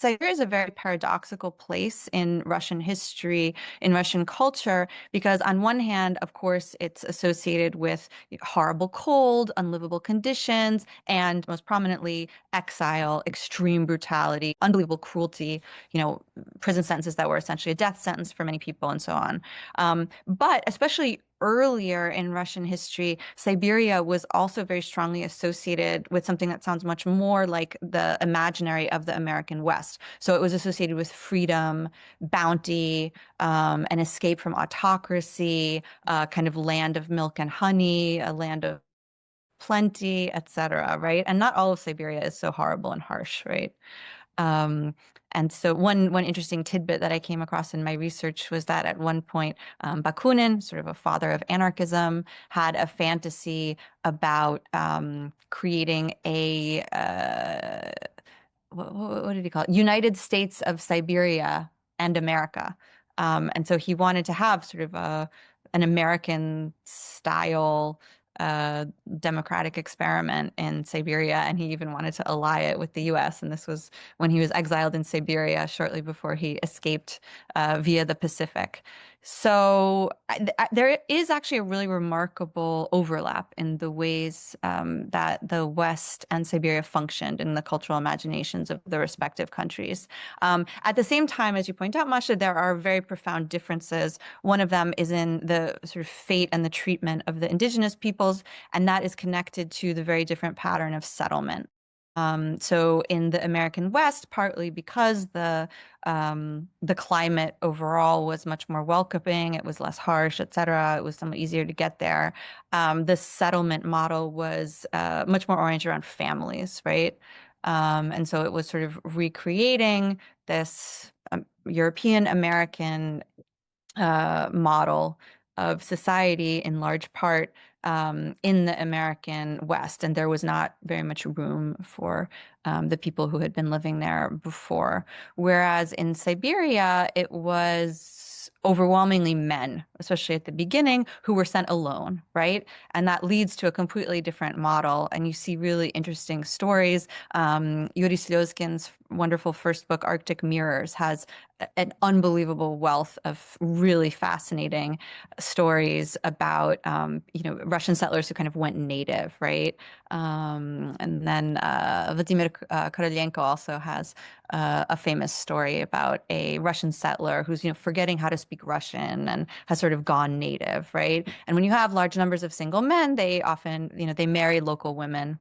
Siberia is a very paradoxical place in Russian history, in Russian culture, because on one hand, of course, it's associated with horrible cold, unlivable conditions, and most prominently, exile, extreme brutality, unbelievable cruelty, prison sentences that were essentially a death sentence for many people, and so on. But especially earlier in Russian history, Siberia was also very strongly associated with something that sounds much more like the imaginary of the American West. So it was associated with freedom, bounty, an escape from autocracy, a kind of land of milk and honey, a land of plenty, etc., right? And not all of Siberia is so horrible and harsh, right? Um, and so one interesting tidbit that I came across in my research was that at one point, Bakunin, sort of a father of anarchism, had a fantasy about creating a what did he call it? United States of Siberia and America. And so he wanted to have sort of an American style uh, democratic experiment in Siberia, and he even wanted to ally it with the US. And this was when he was exiled in Siberia shortly before he escaped via the Pacific. So there is actually a really remarkable overlap in the ways that the West and Siberia functioned in the cultural imaginations of the respective countries. At the same time, as you point out, Masha, there are very profound differences. One of them is in the sort of fate and the treatment of the indigenous peoples, and that is connected to the very different pattern of settlement. So in the American West, partly because the climate overall was much more welcoming, it was less harsh, et cetera. It was somewhat easier to get there. The settlement model was much more oriented around families, right? And so it was sort of recreating this European American model of society in large part in the American West. And there was not very much room for the people who had been living there before. Whereas in Siberia, it was overwhelmingly men, especially at the beginning, who were sent alone, right? And that leads to a completely different model. And you see really interesting stories. Yuri Slyozkin's wonderful first book, Arctic Mirrors, has an unbelievable wealth of really fascinating stories about Russian settlers who kind of went native, right? And then Vladimir Korolenko also has a famous story about a Russian settler who's forgetting how to speak Russian and has sort of gone native, right? And when you have large numbers of single men, they often they marry local women